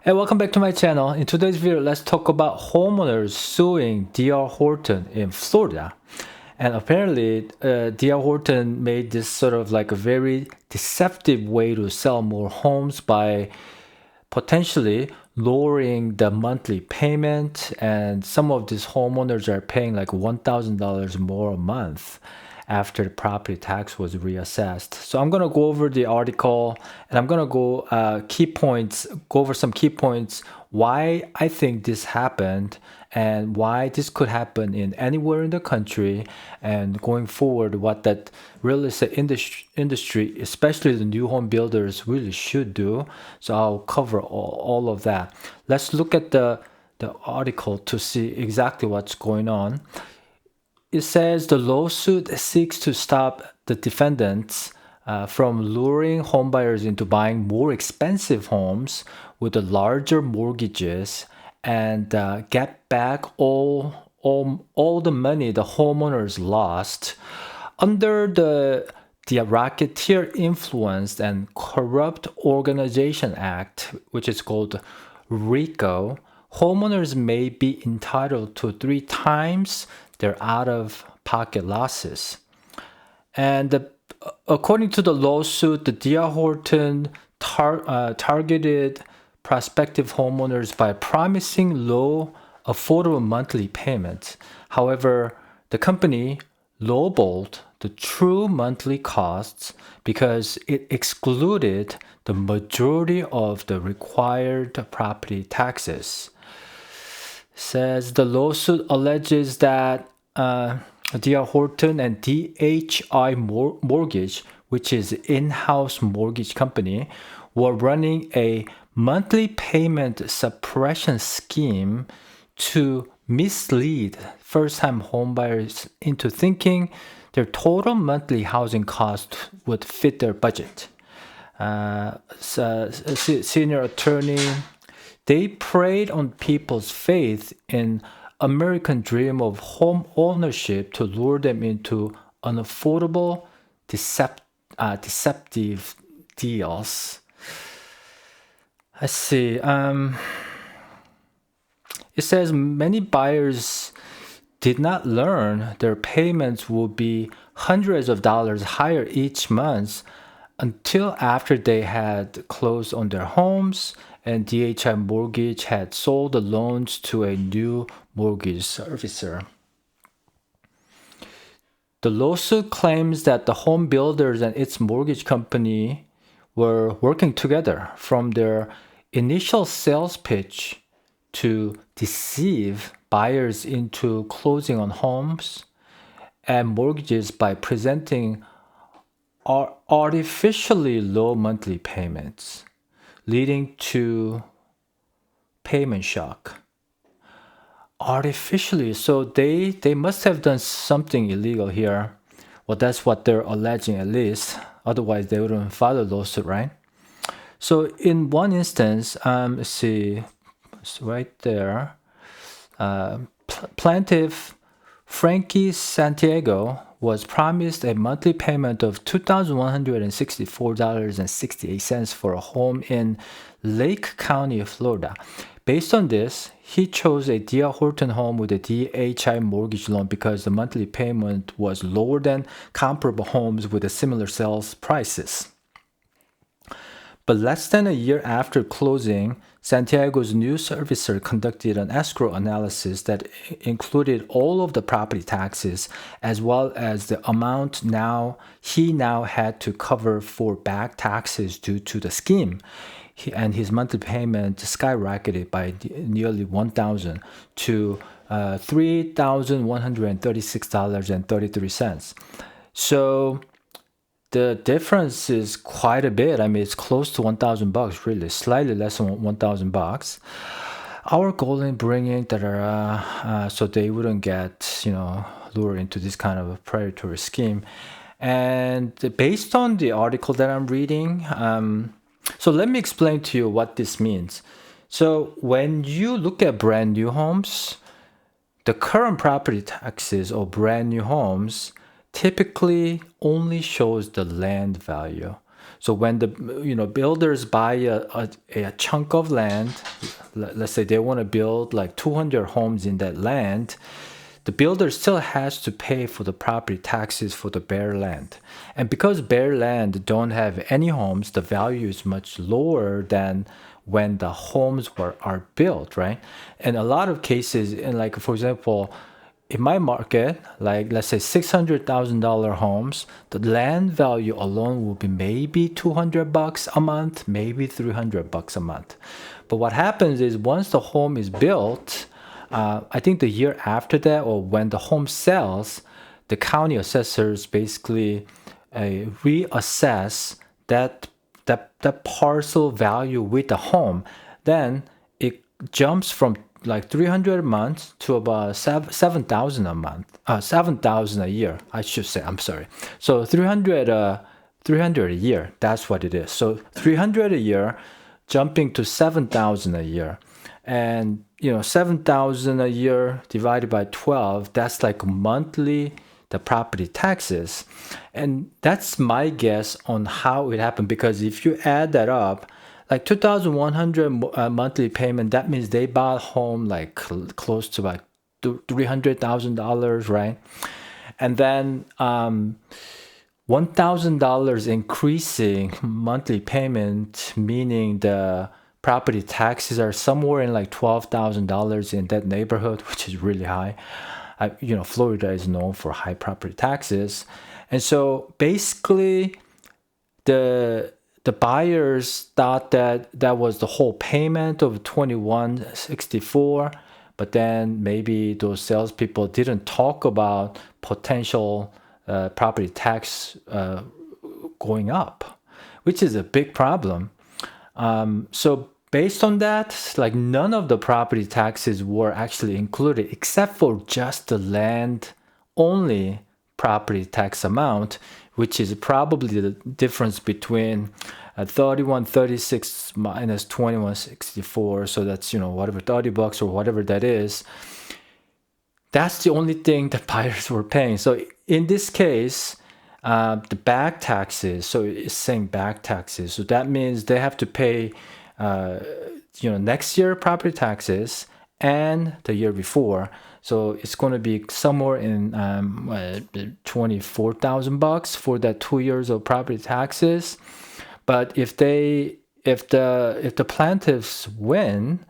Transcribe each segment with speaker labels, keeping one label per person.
Speaker 1: Hey, welcome back to my channel. In today's video, let's talk about homeowners suing D.R. Horton in Florida. And apparently, D.R. Horton made this sort of like a very deceptive way to sell more homes by potentially lowering the monthly payment. And some of these homeowners are paying like $1,000 more a month after the property tax was reassessed. So I'm gonna go over the article and I'm gonna go over some key points why I think this happened and why this could happen in anywhere in the country, and going forward what that real estate industry, especially the new home builders, really should do. So I'll cover all of that. Let's look at the article to see exactly what's going on. It says the lawsuit seeks to stop the defendants from luring homebuyers into buying more expensive homes with the larger mortgages and get back all the money the homeowners lost. Under the Racketeer Influenced and Corrupt Organization Act, which is called RICO, homeowners may be entitled to 3 times their out-of-pocket losses. And according to the lawsuit, the D.R. Horton targeted prospective homeowners by promising low, affordable monthly payments. However, the company lowballed the true monthly costs because it excluded the majority of the required property taxes. Says the lawsuit alleges that D.R. Horton and DHI Mortgage, which is an in-house mortgage company, were running a monthly payment suppression scheme to mislead first-time homebuyers into thinking their total monthly housing cost would fit their budget. Senior attorney, they preyed on people's faith in American dream of home ownership to lure them into unaffordable, deceptive deals. Let's see. It says many buyers did not learn their payments would be hundreds of dollars higher each month until after they had closed on their homes and DHI Mortgage had sold the loans to a new mortgage servicer. The lawsuit claims that the home builders and its mortgage company were working together from their initial sales pitch to deceive buyers into closing on homes and mortgages by presenting artificially low monthly payments, leading to payment shock. Artificially, so they must have done something illegal here. Well, that's what they're alleging at least. Otherwise, they wouldn't file a lawsuit, right? So in one instance, let's see, it's right there. Plaintiff Frankie Santiago was promised a monthly payment of $2,164.68 for a home in Lake County, Florida. Based on this, he chose a D.R. Horton home with a DHI mortgage loan because the monthly payment was lower than comparable homes with a similar sales prices. But less than a year after closing, Santiago's new servicer conducted an escrow analysis that included all of the property taxes as well as the amount he now had to cover for back taxes due to the scheme. And his monthly payment skyrocketed by nearly $1,000 to $3,136.33. So the difference is quite a bit. I mean, it's close to $1,000, really, slightly less than $1,000. Our goal in bringing so they wouldn't get, lured into this kind of a predatory scheme. And based on the article that I'm reading, so let me explain to you what this means. So when you look at brand new homes, the current property taxes of brand new homes typically only shows the land value. So when the builders buy a chunk of land, let's say they want to build like 200 homes in that land, the builder still has to pay for the property taxes for the bare land. And because bare land don't have any homes, the value is much lower than when the homes are built, right? And a lot of cases, in like for example, in my market, like let's say $600,000 homes, the land value alone will be maybe $200 a month, maybe $300 a month. But what happens is once the home is built, I think the year after that, or when the home sells, the county assessors basically reassess that parcel value with the home. Then it jumps from like 300 a month to about 7,000 a month, 7,000 a year, I should say. I'm sorry. So 300 a year. That's what it is. So 300 a year, jumping to 7,000 a year, and 7,000 a year divided by 12. That's like monthly the property taxes, and that's my guess on how it happened. Because if you add that up, like 2,100 monthly payment, that means they bought home like close to like $300,000, right? And then $1,000 increasing monthly payment, meaning the property taxes are somewhere in like $12,000 in that neighborhood, which is really high. Florida is known for high property taxes, and so basically, the buyers thought that was the whole payment of $2,164, but then maybe those salespeople didn't talk about potential property tax going up, which is a big problem. So based on that, like none of the property taxes were actually included except for just the land only property tax amount, which is probably the difference between 3136 minus 2164. So that's, whatever, $30 or whatever that is. That's the only thing that buyers were paying. So in this case, the back taxes, so it's saying back taxes. So that means they have to pay next year property taxes and the year before. So it's going to be somewhere in $24,000 for that 2 years of property taxes. But if the plaintiffs win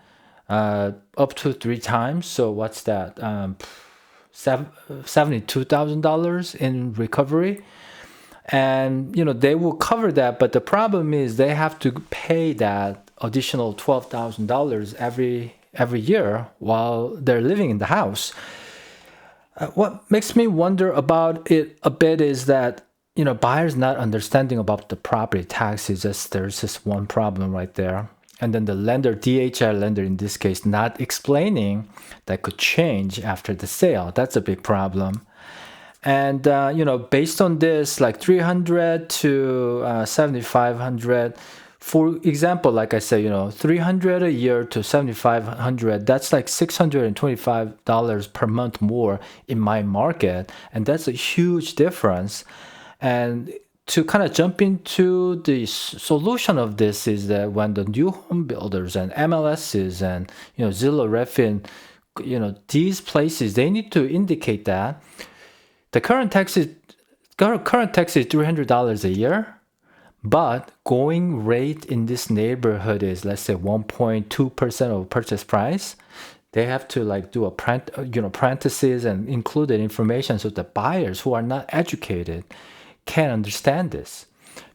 Speaker 1: up to 3 times, so what's that? $72,000 in recovery. And they will cover that, but the problem is they have to pay that additional $12,000 every year while they're living in the house. What makes me wonder about it a bit is that buyers not understanding about the property taxes. There's just one problem right there, and then the lender, DHI lender in this case, not explaining that could change after the sale. That's a big problem. And based on this, like 300 to 7,500. For example, like I said, 300 a year to 7,500. That's like $625 per month more in my market, and that's a huge difference. And to kind of jump into the solution of this is that when the new home builders and MLSs and Zillow, Redfin, these places, they need to indicate that the current tax is $300 a year, but going rate in this neighborhood is, let's say, 1.2% of purchase price. They have to like do a parentheses and include that information so the buyers who are not educated can understand this.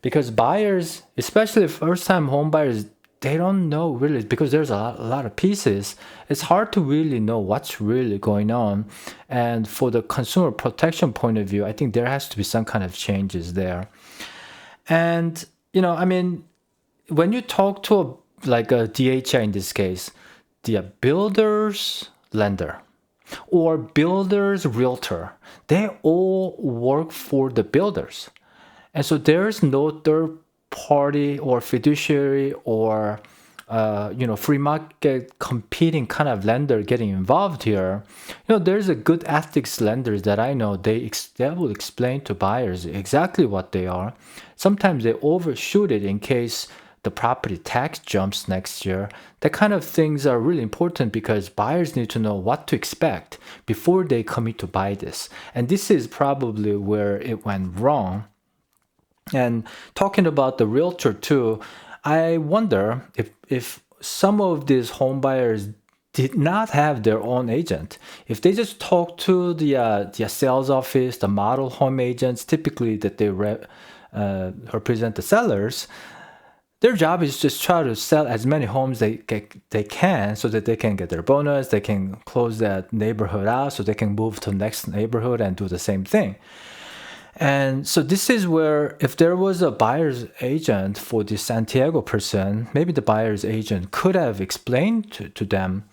Speaker 1: Because buyers, especially first-time home buyers, they don't know really, because there's a lot of pieces. It's hard to really know what's really going on. And for the consumer protection point of view, I think there has to be some kind of changes there. And, when you talk to a DHI in this case, the builder's lender or builder's realtor, they all work for the builders. And so there's no third party or fiduciary or free market competing kind of lender getting involved here. There's a good ethics lenders that I know. They will explain to buyers exactly what they are. Sometimes they overshoot it in case the property tax jumps next year. That kind of things are really important because buyers need to know what to expect before they commit to buy this. And this is probably where it went wrong. And talking about the realtor too, I wonder if some of these home buyers did not have their own agent. If they just talk to the sales office, the model home agents, typically that they represent the sellers, their job is just try to sell as many homes they can so that they can get their bonus, they can close that neighborhood out so they can move to the next neighborhood and do the same thing. And so this is where if there was a buyer's agent for the Santiago person, maybe the buyer's agent could have explained to them,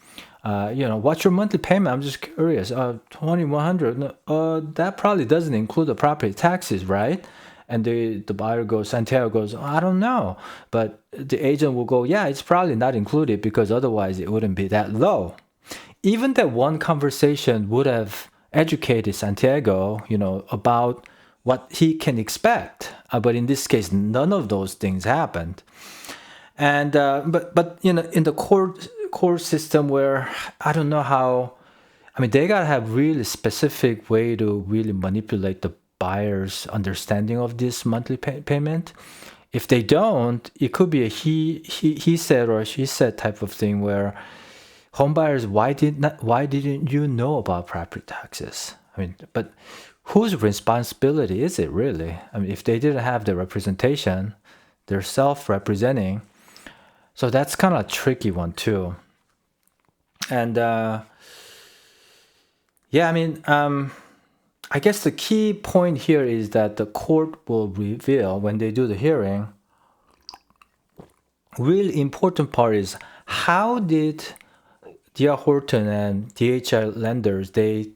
Speaker 1: what's your monthly payment? I'm just curious. 2,100. That probably doesn't include the property taxes, right? And the buyer goes, Santiago goes, I don't know. But the agent will go, yeah, it's probably not included because otherwise it wouldn't be that low. Even that one conversation would have educated Santiago, about what he can expect. But in this case, none of those things happened. And but in the court system where I don't know how, I mean, they gotta have really specific way to really manipulate the buyer's understanding of this monthly payment. If they don't, it could be a he said or she said type of thing where home buyers, why didn't you know about property taxes? I mean, but whose responsibility is it really? I mean, if they didn't have the representation, they're self-representing. So that's kind of a tricky one too. And I guess the key point here is that the court will reveal when they do the hearing. Really important part is how did D.R. Horton and DHI lenders they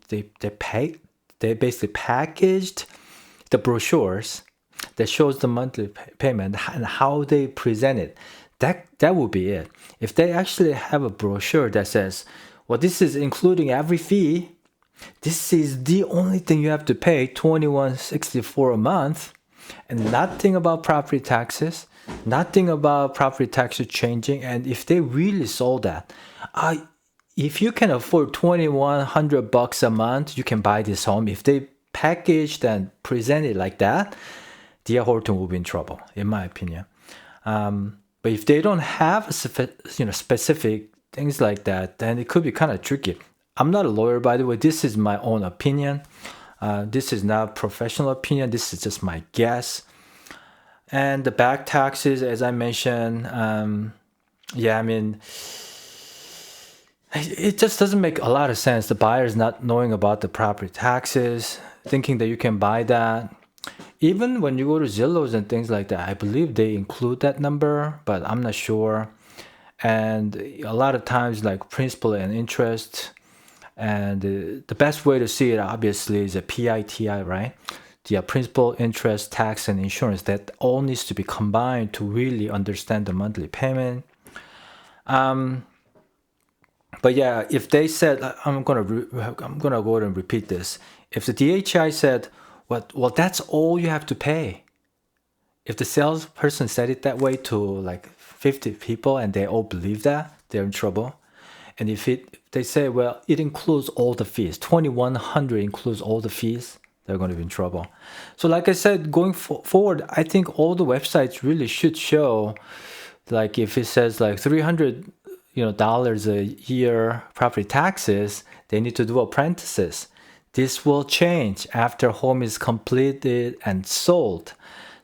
Speaker 1: basically packaged the brochures that shows the monthly payment and how they present it. That would be it. If they actually have a brochure that says, well, this is including every fee, this is the only thing you have to pay, $2,164 a month, and nothing about property taxes, nothing about property taxes changing. And if they really sold that, if you can afford $2,100 a month, you can buy this home. If they packaged and present it like that, D.R. Horton will be in trouble, in my opinion. But if they don't have specific things like that, then it could be kind of tricky. I'm not a lawyer, by the way. This is my own opinion. This is not professional opinion. This is just my guess. And the back taxes, as I mentioned, it just doesn't make a lot of sense. The buyer's not knowing about the property taxes, thinking that you can buy that. Even when you go to Zillow's and things like that, I believe they include that number, but I'm not sure. And a lot of times, like principal and interest, and the best way to see it, obviously, is a PITI, right? The principal, interest, tax, and insurance. That all needs to be combined to really understand the monthly payment. But yeah, if they said, I'm gonna go ahead and repeat this. If the DHI said, well, that's all you have to pay. If the salesperson said it that way to like 50 people and they all believe that, they're in trouble. And if they say, well, it includes all the fees, 2,100 includes all the fees, they're going to be in trouble. So like I said, going forward, I think all the websites really should show, like if it says like $300 dollars a year property taxes, they need to do apprentices. This will change after home is completed and sold,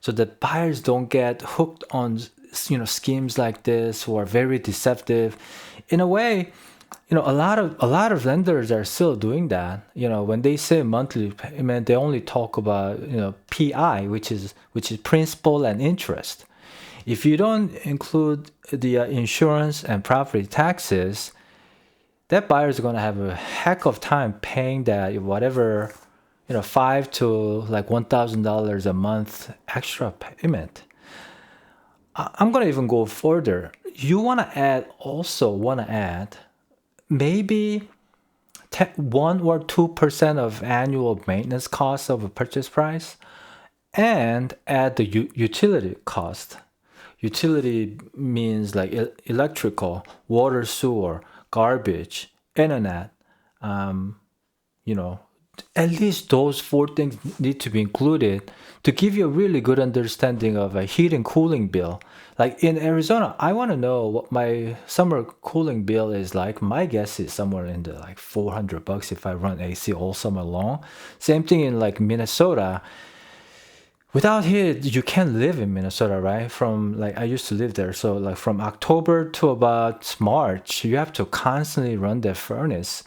Speaker 1: so that buyers don't get hooked on schemes like this or very deceptive. In a way, a lot of lenders are still doing that. When they say monthly payment, they only talk about PI, which is principal and interest. If you don't include the insurance and property taxes, that buyer is going to have a heck of time paying that whatever, $5 to like $1,000 a month extra payment. I'm going to even go further. you want to add maybe 1 or 2% of annual maintenance cost of a purchase price, and add the utility cost. Utility means like electrical, water, sewer, garbage, internet. You know, at least those 4 things need to be included to give you a really good understanding of a heat and cooling bill. Like in Arizona, I want to know what my summer cooling bill is like. My guess is somewhere in the like $400 if I run AC all summer long. Same thing in like Minnesota. Without heat, you can't live in Minnesota, right? From like I used to live there, so like from October to about March, you have to constantly run the furnace.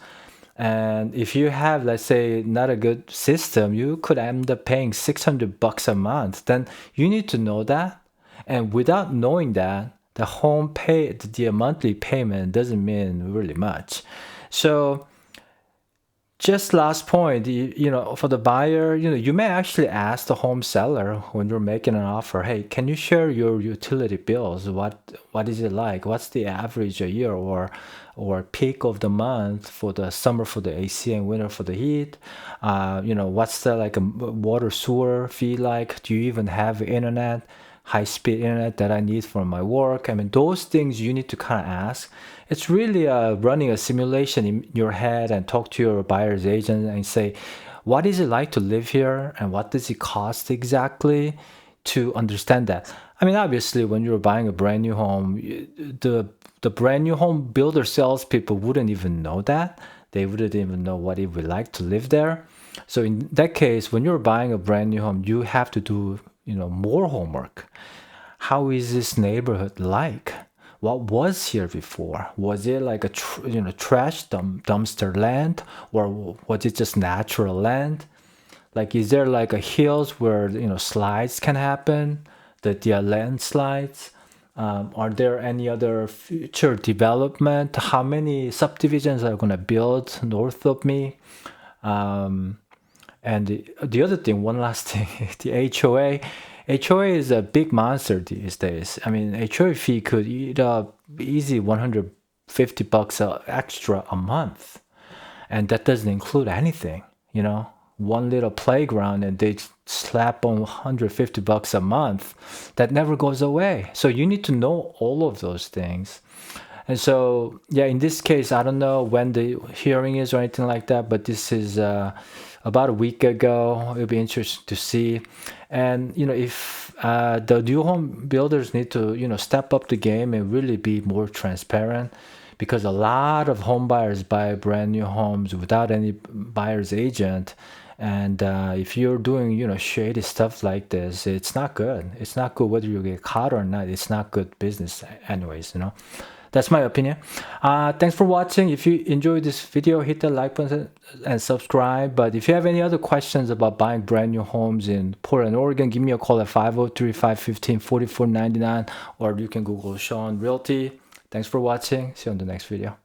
Speaker 1: And if you have, let's say, not a good system, you could end up paying $600 a month. Then you need to know that. And without knowing that, the monthly payment doesn't mean really much. So just last point, for the buyer, you may actually ask the home seller when you're making an offer, hey, can you share your utility bills? What is it like? What's the average a year or peak of the month for the summer for the AC and winter for the heat? What's the like a water sewer fee like? Do you even have internet? High-speed internet that I need for my work. I mean, those things you need to kind of ask. It's really running a simulation in your head and talk to your buyer's agent and say, what is it like to live here and what does it cost exactly to understand that. I mean, obviously, when you're buying a brand new home, the brand new home builder salespeople wouldn't even know that. They wouldn't even know what it would like to live there. So in that case, when you're buying a brand new home, you have to do more homework. How is this neighborhood like? What was here before? Was it like a trash dumpster land, or was it just natural land? Like, is there like a hills where slides can happen? The landslides. Are there any other future development? How many subdivisions are gonna build north of me? And the other thing, one last thing, the HOA. HOA is a big monster these days. I mean, HOA fee could eat up easy $150 extra a month. And that doesn't include anything. One little playground and they slap on $150 a month. That never goes away. So you need to know all of those things. And so, yeah, in this case, I don't know when the hearing is or anything like that, but this is about a week ago. It'll be interesting to see. And, if the new home builders need to, step up the game and really be more transparent, because a lot of home buyers buy brand new homes without any buyer's agent. And if you're doing, shady stuff like this, it's not good. It's not good whether you get caught or not. It's not good business anyways. That's my opinion. Thanks for watching. If you enjoyed this video, hit the like button and subscribe. But if you have any other questions about buying brand new homes in Portland, Oregon, give me a call at 503-515-4499, or you can Google Shawn Realty. Thanks for watching. See you on the next video.